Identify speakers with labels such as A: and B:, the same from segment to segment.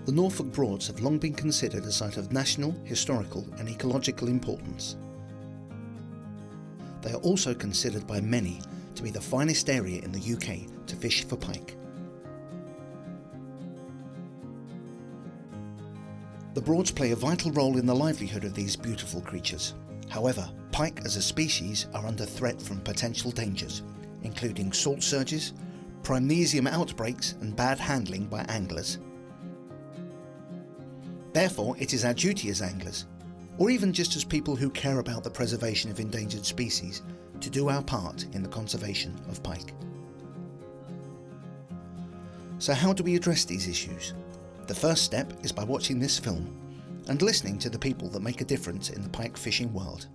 A: The Norfolk Broads have long been considered a site of national, historical and ecological importance. They are also considered by many to be the finest area in the UK to fish for pike. The Broads play a vital role in the livelihood of these beautiful creatures. However, pike as a species are under threat from potential dangers, including salt surges, primnesium outbreaks and bad handling by anglers. Therefore, it is our duty as anglers, or even just as people who care about the preservation of endangered species, to do our part in the conservation of pike. So how do we address these issues? The first step is by watching this film and listening to the people that make a difference in the pike fishing world.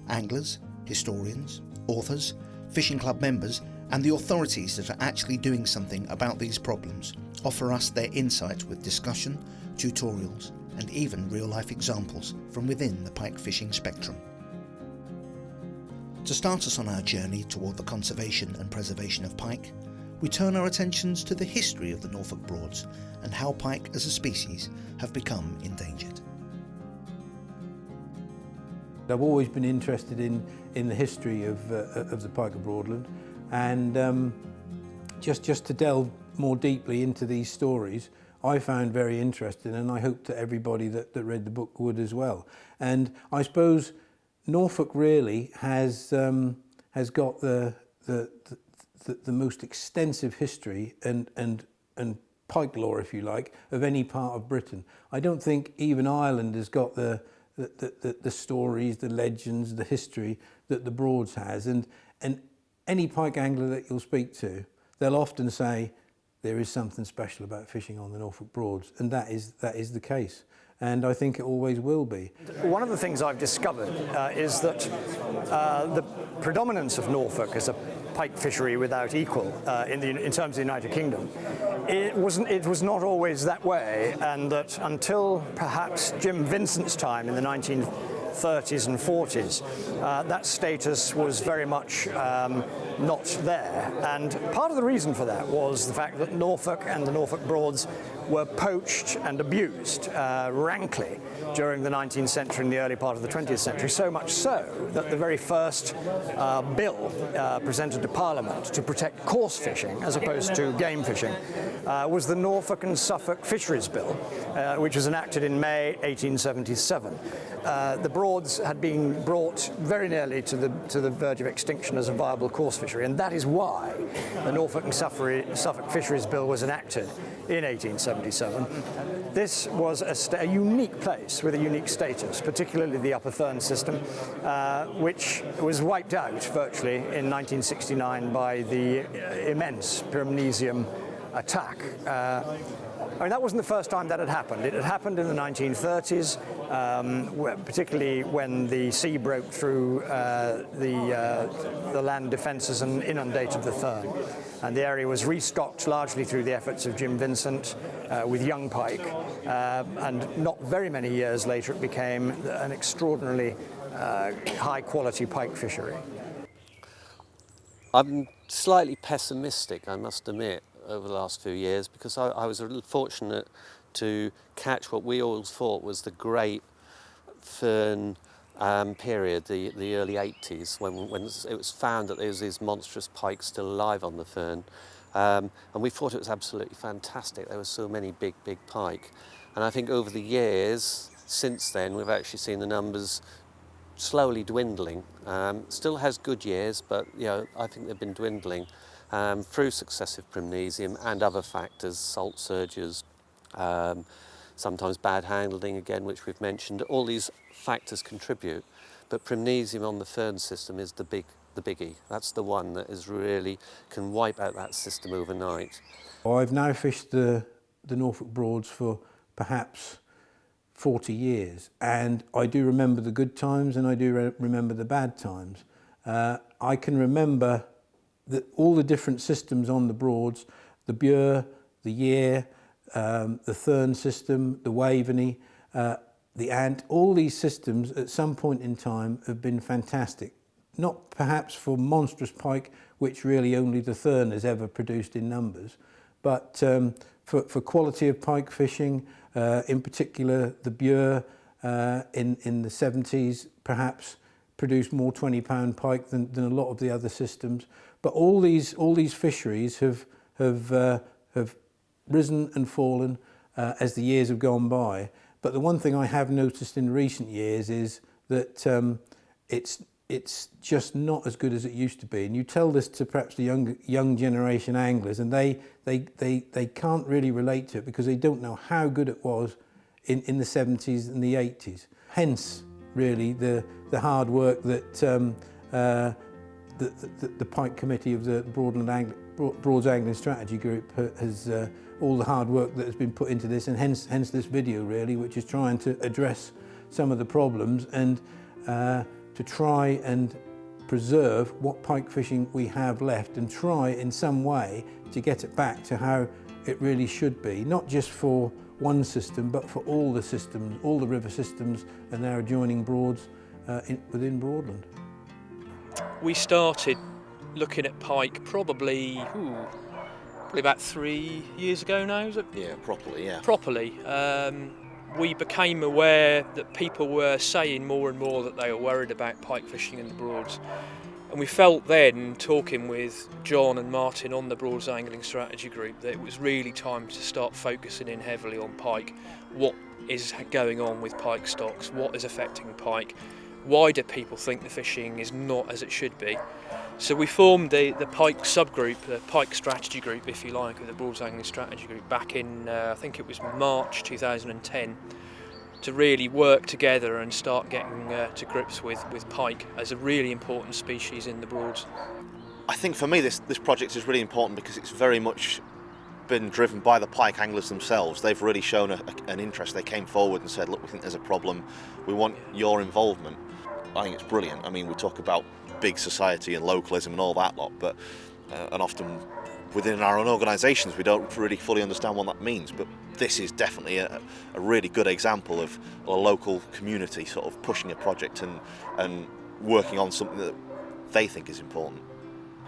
A: Anglers, historians, authors, fishing club members and the authorities that are actually doing something about these problems offer us their insight with discussion, tutorials and even real-life examples from within the pike fishing spectrum. To start us on our journey toward the conservation and preservation of pike, we turn our attentions to the history of the Norfolk Broads and how pike as a species have become endangered.
B: I've always been interested in the history of the pike of Broadland, and just to delve more deeply into these stories I found very interesting, and I hope that everybody that read the book would as well. And I suppose Norfolk really has got the most extensive history and pike lore, if you like, of any part of Britain. I don't think even Ireland has got the stories, the legends, the history that the Broads has. And any pike angler that you'll speak to, they'll often say there is something special about fishing on the Norfolk Broads, and that is the case. And I think it always will be.
C: One of the things I've discovered is that the predominance of Norfolk as a pike fishery without equal in terms of the United Kingdom, it was not always that way, and that until perhaps Jim Vincent's time in the 1930s and 40s, that status was very much not there. And part of the reason for that was the fact that Norfolk and the Norfolk Broads were poached and abused rankly during the 19th century and the early part of the 20th century, so much so that the very first bill presented to Parliament to protect coarse fishing as opposed to game fishing was the Norfolk and Suffolk Fisheries Bill, which was enacted in May 1877. The Broads had been brought very nearly to the verge of extinction as a viable coarse fishery, and that is why the Norfolk and Suffolk Fisheries Bill was enacted in 1877. This was a unique place with a unique status, particularly the upper Thurn system, which was wiped out virtually in 1969 by the immense permnesium attack. I mean, that wasn't the first time that had happened. It had happened in the 1930s, particularly when the sea broke through the land defences and inundated the Thurn. And the area was restocked largely through the efforts of Jim Vincent with young pike. And not very many years later, it became an extraordinarily high-quality pike fishery.
D: I'm slightly pessimistic, I must admit, over the last few years, because I was fortunate to catch what we all thought was the great fern period, the early 80s, when it was found that there was these monstrous pike still alive on the Fern. And we thought it was absolutely fantastic. There were so many big pike. And I think over the years, since then, we've actually seen the numbers slowly dwindling. Still has good years, but I think they've been dwindling through successive permnesium and other factors, salt surges, sometimes bad handling again, which we've mentioned. All these factors contribute, but permnesium on the Fern system is the biggie. That's the one that is really can wipe out that system overnight.
B: I've now fished the Norfolk Broads for perhaps 40 years, and I do remember the good times and I do remember the bad times. I can remember all the different systems on the Broads, the Bure, the Yare, the Thurn system, the Waveney, the Ant. All these systems at some point in time have been fantastic. Not perhaps for monstrous pike, which really only the Thurn has ever produced in numbers, but for quality of pike fishing, in particular the Bielby in the 70s perhaps produced more 20-pound pike than a lot of the other systems. But all these fisheries have risen and fallen as the years have gone by. But the one thing I have noticed in recent years is that it's just not as good as it used to be. And you tell this to perhaps the young generation anglers, and they can't really relate to it because they don't know how good it was in the 70s and the 80s. Hence, really, the hard work that the Pike Committee of the Broads Angling Strategy Group has, all the hard work that has been put into this, and hence this video really, which is trying to address some of the problems and to try and preserve what pike fishing we have left and try in some way to get it back to how it really should be, not just for one system but for all the systems, all the river systems and their adjoining broads within Broadland.
E: We started looking at pike probably about 3 years ago now, is it?
F: Yeah, properly, yeah.
E: Properly. We became aware that people were saying more and more that they were worried about pike fishing in the Broads. And we felt then, talking with John and Martyn on the Broads Angling Strategy Group, that it was really time to start focusing in heavily on pike. What is going on with pike stocks? What is affecting pike? Why do people think the fishing is not as it should be? So we formed the pike subgroup, the pike strategy group, if you like, of the Broads Angling Strategy Group back in, I think it was March 2010, to really work together and start getting to grips with pike as a really important species in the Broads.
F: I think for me this project is really important because it's very much been driven by the pike anglers themselves. They've really shown an interest. They came forward and said, look, we think there's a problem, we want your involvement. I think it's brilliant. I mean, we talk about big society and localism and all that lot, but and often within our own organisations we don't really fully understand what that means, but this is definitely a really good example of a local community sort of pushing a project and working on something that they think is important.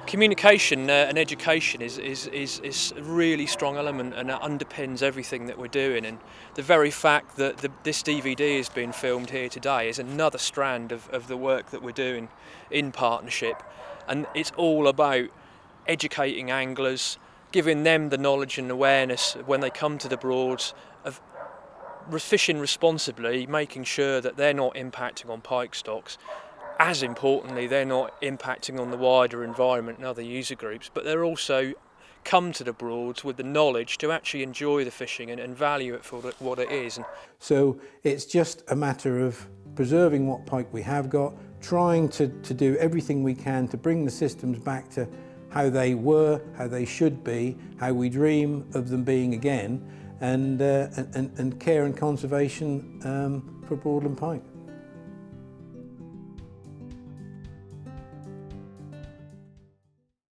E: Communication and education is a really strong element, and it underpins everything that we're doing. And the very fact that this DVD is being filmed here today is another strand of the work that we're doing in partnership. And it's all about educating anglers, giving them the knowledge and awareness when they come to the Broads of fishing responsibly, making sure that they're not impacting on pike stocks. As importantly, they're not impacting on the wider environment and other user groups, but they're also come to the Broads with the knowledge to actually enjoy the fishing and value it for what it is.
B: So it's just a matter of preserving what pike we have got, trying to do everything we can to bring the systems back to how they were, how they should be, how we dream of them being again, and care and conservation for Broadland pike.